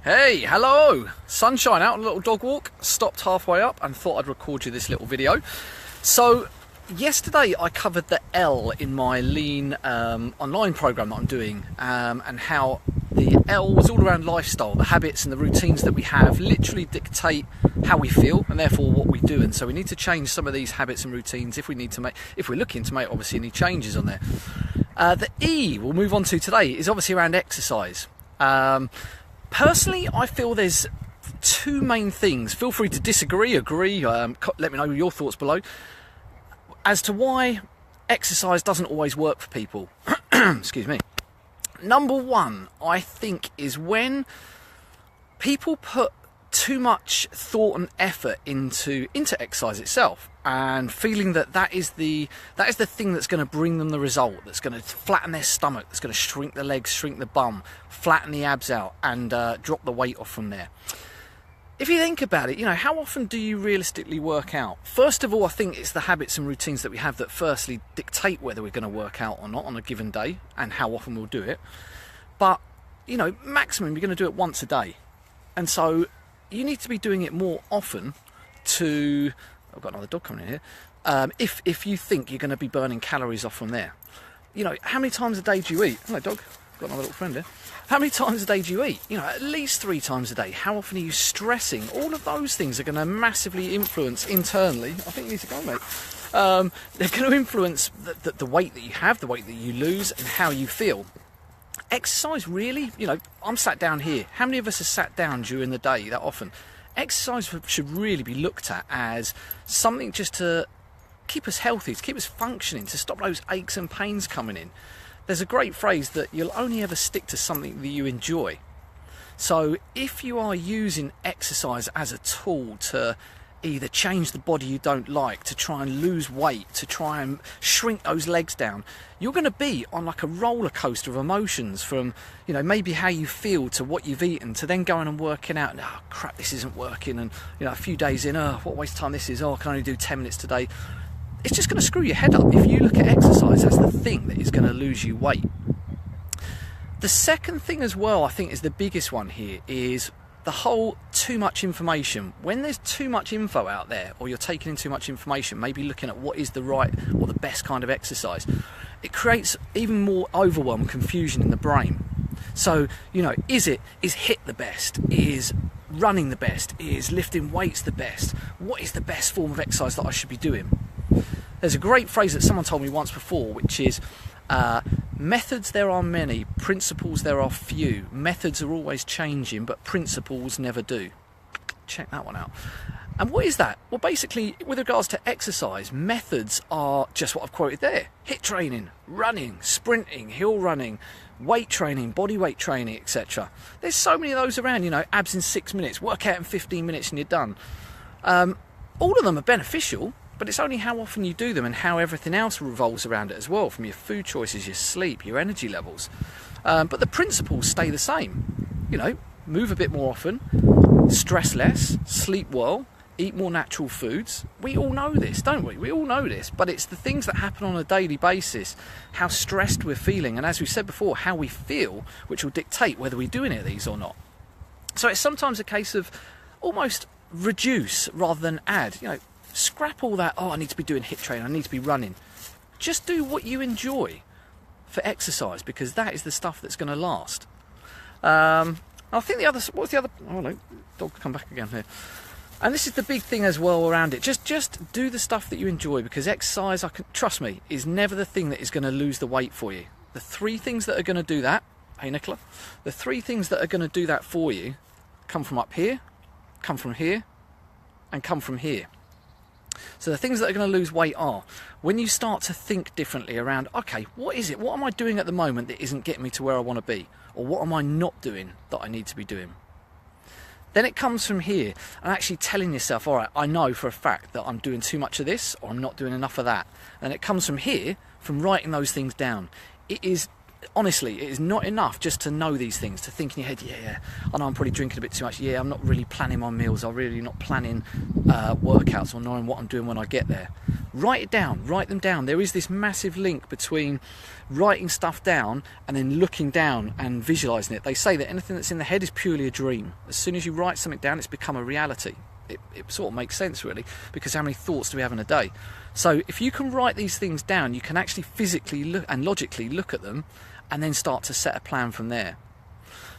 Hey, hello! Sunshine out on a little dog walk, stopped halfway up and thought I'd record you this little video. So, yesterday I covered the L in my L.E.A.N online program that I'm doing, and how the L was all around lifestyle. The habits and the routines that we have literally dictate how we feel and therefore what we do, and so we need to change some of these habits and routines if we're looking to make obviously any changes on there. The E we'll move on to today is obviously around exercise. Personally, I feel there's two main things. Feel free to disagree, agree, let me know your thoughts below as to why exercise doesn't always work for people. Excuse me. Number one, I think, is when people put too much thought and effort into exercise itself, and feeling that is the thing that's going to bring them the result, that's going to flatten their stomach, that's going to shrink the legs, shrink the bum, flatten the abs out, and drop the weight off from there. If you think about it, how often do you realistically work out? First of all, I think it's the habits and routines that we have that firstly dictate whether we're going to work out or not on a given day and how often we'll do it. But, maximum you're going to do it once a day. And so you need to be doing it more often to... I've got another dog coming in here. If you think you're going to be burning calories off from there. How many times a day do you eat? Hello, dog. Got another little friend here. How many times a day do you eat? At least 3 times a day. How often are you stressing? All of those things are going to massively influence internally. I think you need to go, mate. They're going to influence the weight that you have, the weight that you lose, and how you feel. Exercise, really? I'm sat down here. How many of us are sat down during the day that often? Exercise should really be looked at as something just to keep us healthy, to keep us functioning, to stop those aches and pains coming in. There's a great phrase that you'll only ever stick to something that you enjoy. So if you are using exercise as a tool to either change the body you don't like, to try and lose weight, to try and shrink those legs down, you're going to be on like a roller coaster of emotions, from maybe how you feel to what you've eaten, to then going and working out, oh crap, this isn't working, and a few days in, oh, what a waste of time this is, oh, I can only do 10 minutes today. It's just going to screw your head up if you look at exercise as the thing that is going to lose you weight. The second thing as well, I think, is the biggest one here, is the whole too much information. When there's too much info out there, or you're taking in too much information, maybe looking at what is the right or the best kind of exercise, it creates even more overwhelm and confusion in the brain. So, is HIIT the best? Is running the best? Is lifting weights the best? What is the best form of exercise that I should be doing? There's a great phrase that someone told me once before, which is, methods there are many, principles there are few. Methods are always changing, but principles never do. Check that one out. And what is that? Well, basically, with regards to exercise, methods are just what I've quoted there. HIIT training, running, sprinting, hill running, weight training, body weight training, etc. There's so many of those around, abs in 6 minutes, workout in 15 minutes and you're done. All of them are beneficial, but it's only how often you do them and how everything else revolves around it as well, from your food choices, your sleep, your energy levels. But the principles stay the same. Move a bit more often, stress less, sleep well, eat more natural foods. We all know this, don't we? We all know this, but it's the things that happen on a daily basis, how stressed we're feeling, and as we said before, how we feel, which will dictate whether we do any of these or not. So it's sometimes a case of almost reduce rather than add. Scrap all that, oh, I need to be doing HIIT training, I need to be running. Just do what you enjoy for exercise, because that is the stuff that's going to last. I think the other, what's the other, oh no, dog come back again here. And this is the big thing as well around it. Just do the stuff that you enjoy, because exercise, trust me, is never the thing that is going to lose the weight for you. The 3 things that are going to do that, hey Nicola, the 3 things that are going to do that for you come from up here, come from here, and come from here. So the things that are going to lose weight are when you start to think differently around, okay, what is it? What am I doing at the moment that isn't getting me to where I want to be? Or what am I not doing that I need to be doing? Then it comes from here, and actually telling yourself, all right, I know for a fact that I'm doing too much of this, or I'm not doing enough of that. And it comes from here, from writing those things down. It is, honestly, it is not enough just to know these things, to think in your head, yeah, I know I'm probably drinking a bit too much, yeah, I'm not really planning my meals, I'm really not planning workouts or knowing what I'm doing when I get there. write them down. There is this massive link between writing stuff down and then looking down and visualizing it. They say that anything that's in the head is purely a dream. As soon as you write something down, it's become a reality. It sort of makes sense, really, because how many thoughts do we have in a day? So if you can write these things down, you can actually physically look and logically look at them and then start to set a plan from there.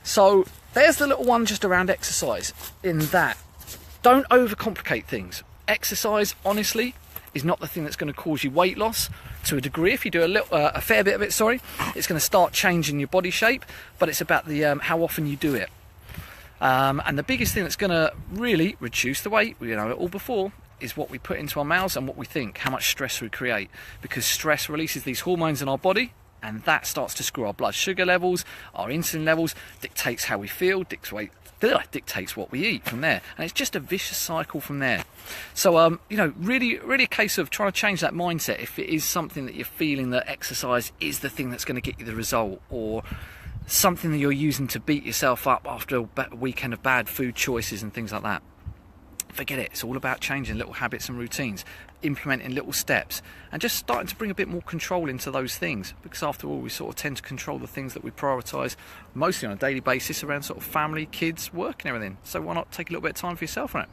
So there's the little one just around exercise. In that, don't overcomplicate things. Exercise, honestly, is not the thing that's going to cause you weight loss. To a degree, if you do a fair bit of it, it's going to start changing your body shape, but it's about the how often you do it. And the biggest thing that's going to really reduce the weight, you know it all before, is what we put into our mouths and what we think, how much stress we create. Because stress releases these hormones in our body, and that starts to screw our blood sugar levels, our insulin levels, dictates how we feel, dictates what we eat from there. And it's just a vicious cycle from there. So, you know, really a case of trying to change that mindset if it is something that you're feeling that exercise is the thing that's going to get you the result, or something that you're using to beat yourself up after a weekend of bad food choices and things like that. Forget it. It's all about changing little habits and routines, implementing little steps, and just starting to bring a bit more control into those things, because after all, we sort of tend to control the things that we prioritise mostly on a daily basis around sort of family, kids, work and everything. So why not take a little bit of time for yourself on it?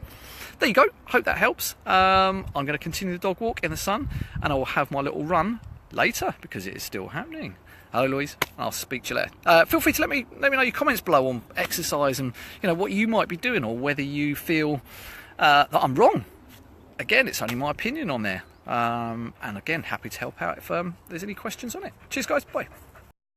There you go. Hope that helps. I'm going to continue the dog walk in the sun, and I will have my little run later because it is still happening. Hello, Louise. I'll speak to you later. Feel free to let me know your comments below on exercise and, you know, what you might be doing, or whether you feel that I'm wrong. Again, it's only my opinion on there. And again, happy to help out if there's any questions on it. Cheers, guys. Bye.